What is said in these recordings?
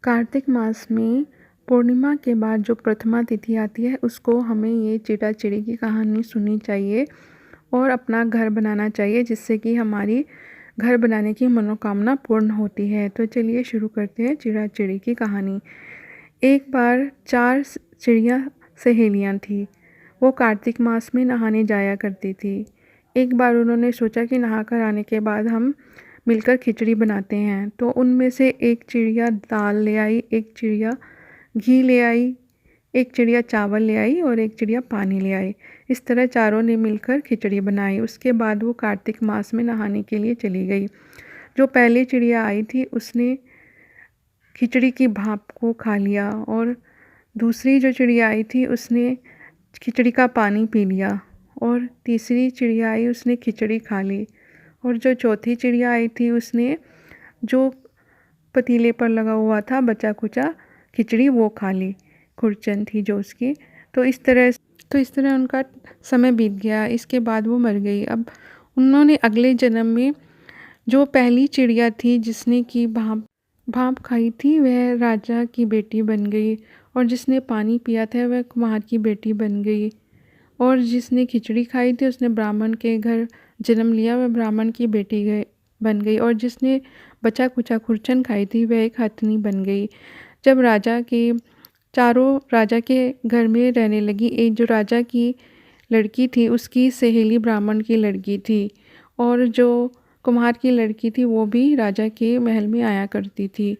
कार्तिक मास में पूर्णिमा के बाद जो प्रथमा तिथि आती है उसको हमें ये चिड़ा चिड़ी की कहानी सुननी चाहिए और अपना घर बनाना चाहिए, जिससे कि हमारी घर बनाने की मनोकामना पूर्ण होती है। तो चलिए शुरू करते हैं चिड़ा चिड़ी की कहानी। एक बार 4 चिड़िया सहेलियाँ थीं। वो कार्तिक मास में नहाने जाया करती थी। एक बार उन्होंने सोचा कि नहाकर आने के बाद हम मिलकर खिचड़ी बनाते हैं। तो उनमें से एक चिड़िया दाल ले आई, एक चिड़िया घी ले आई, एक चिड़िया चावल ले आई और एक चिड़िया पानी ले आई। इस तरह चारों ने मिलकर खिचड़ी बनाई। उसके बाद वो कार्तिक मास में नहाने के लिए चली गई। जो पहली चिड़िया आई थी उसने खिचड़ी की भाप को खा लिया और दूसरी जो चिड़िया आई थी उसने खिचड़ी का पानी पी लिया और तीसरी चिड़िया आई उसने खिचड़ी खा ली और जो चौथी चिड़िया आई थी उसने जो पतीले पर लगा हुआ था बचा कुचा खिचड़ी वो खा ली, खुरचन थी जो उसकी। तो इस तरह उनका समय बीत गया। इसके बाद वो मर गई। अब उन्होंने अगले जन्म में जो पहली चिड़िया थी जिसने की भाप खाई थी वह राजा की बेटी बन गई और जिसने पानी पिया था वह कुम्हार की बेटी बन गई और जिसने खिचड़ी खाई थी उसने ब्राह्मण के घर जन्म लिया, वह ब्राह्मण की बेटी बन गई और जिसने बचा कुचा खुरचन खाई थी वह एक हथनी बन गई। जब चारों राजा के घर में रहने लगी, एक जो राजा की लड़की थी उसकी सहेली ब्राह्मण की लड़की थी और जो कुम्हार की लड़की थी वो भी राजा के महल में आया करती थी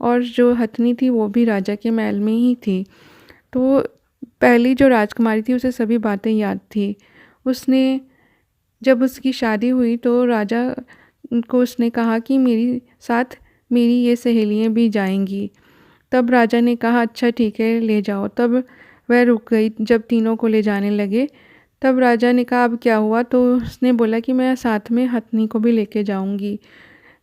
और जो हथनी थी वो भी राजा के महल में ही थी। तो पहली जो राजकुमारी थी उसे सभी बातें याद थी। जब उसकी शादी हुई तो राजा को उसने कहा कि मेरी साथ मेरी ये सहेलियाँ भी जाएंगी। तब राजा ने कहा अच्छा ठीक है ले जाओ। तब वह रुक गई। जब तीनों को ले जाने लगे तब राजा ने कहा अब क्या हुआ, तो उसने बोला कि मैं साथ में हथनी को भी लेके जाऊंगी।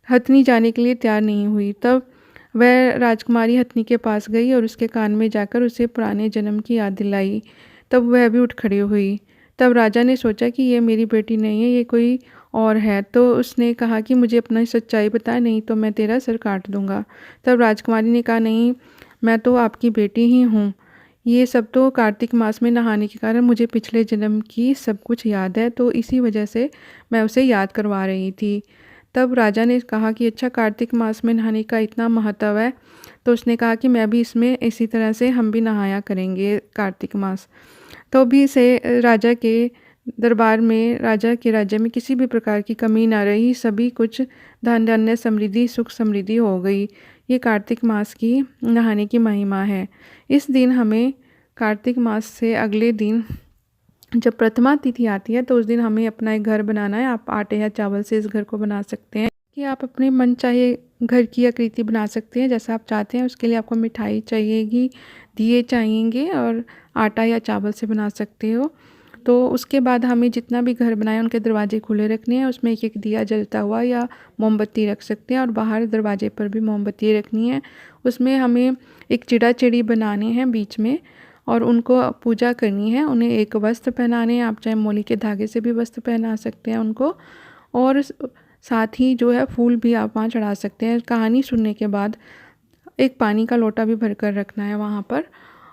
हथनी जाने के लिए तैयार नहीं हुई। तब वह राजकुमारी हथनी के पास गई और उसके कान में जाकर उसे पुराने जन्म की याद दिलाई। तब वह भी उठ खड़ी हुई। तब राजा ने सोचा कि ये मेरी बेटी नहीं है, ये कोई और है। तो उसने कहा कि मुझे अपना सच्चाई बता, नहीं तो मैं तेरा सर काट दूंगा। तब राजकुमारी ने कहा नहीं, मैं तो आपकी बेटी ही हूँ। ये सब तो कार्तिक मास में नहाने के कारण मुझे पिछले जन्म की सब कुछ याद है, तो इसी वजह से मैं उसे याद करवा रही थी। तब राजा ने कहा कि अच्छा कार्तिक मास में नहाने का इतना महत्व है, तो उसने कहा कि मैं भी इसमें इसी तरह से हम भी नहाया करेंगे कार्तिक मास। तो भी से राजा के दरबार में राजा के राज्य में किसी भी प्रकार की कमी ना रही, सभी कुछ धन धान्य समृद्धि सुख समृद्धि हो गई। ये कार्तिक मास की नहाने की महिमा है। इस दिन हमें कार्तिक मास से अगले दिन जब प्रथमा तिथि आती है तो उस दिन हमें अपना एक घर बनाना है। आप आटे या चावल से इस घर को बना सकते हैं कि आप अपने मन चाहे घर की आकृति बना सकते हैं जैसा आप चाहते हैं। उसके लिए आपको मिठाई चाहिएगी, दिए चाहिएंगे और आटा या चावल से बना सकते हो। तो उसके बाद हमें जितना भी घर बनाए उनके दरवाजे खुले रखने हैं, उसमें एक एक दिया जलता हुआ या मोमबत्ती रख सकते हैं और बाहर दरवाजे पर भी मोमबत्ती रखनी है। उसमें हमें एक चिड़ा चिड़ी बनाने हैं बीच में और उनको पूजा करनी है। उन्हें एक वस्त्र पहनाने हैं, आप चाहे मोली के धागे से भी वस्त्र पहना सकते हैं उनको, और साथ ही जो है फूल भी आप वहाँ चढ़ा सकते हैं। कहानी सुनने के बाद एक पानी का लोटा भी भरकर रखना है वहाँ पर,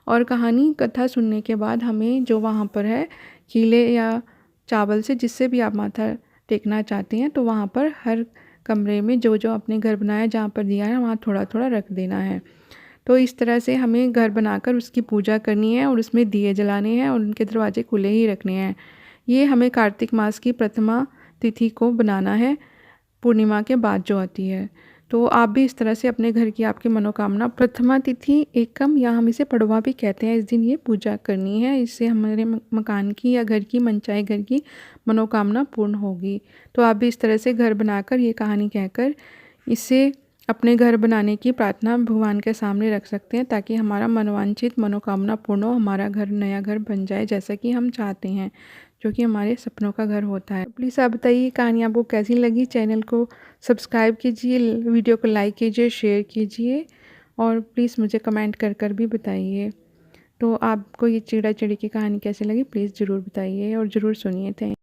और कहानी कथा सुनने के बाद हमें जो वहाँ पर है कीले या चावल से जिससे भी आप माथा टेकना चाहते हैं, तो वहाँ पर हर कमरे में जो जो आपने घर बनाया जहाँ पर दिया है वहाँ थोड़ा थोड़ा रख देना है। तो इस तरह से हमें घर बनाकर उसकी पूजा करनी है और उसमें दिए जलाने हैं और उनके दरवाजे खुले ही रखने हैं। ये हमें कार्तिक मास की प्रथमा तिथि को बनाना है, पूर्णिमा के बाद जो आती है। तो आप भी इस तरह से अपने घर की आपकी मनोकामना प्रथमा तिथि एकम या हम इसे पड़वा भी कहते हैं, इस दिन ये पूजा करनी है। इससे हमारे मकान की या घर की मनचाहे घर की मनोकामना पूर्ण होगी। तो आप भी इस तरह से घर बनाकर ये कहानी कहकर इससे अपने घर बनाने की प्रार्थना भगवान के सामने रख सकते हैं, ताकि हमारा मनोवांछित मनोकामना पूर्ण हो, हमारा घर नया घर बन जाए जैसा कि हम चाहते हैं, जो कि हमारे सपनों का घर होता है। प्लीज़ आप बताइए कहानी आपको कैसी लगी। चैनल को सब्सक्राइब कीजिए, वीडियो को लाइक कीजिए, शेयर कीजिए और प्लीज़ मुझे कमेंट कर भी बताइए। तो आपको ये चिड़ा चिड़ी की कहानी कैसी लगी प्लीज़ ज़रूर बताइए और ज़रूर सुनिए। थैंक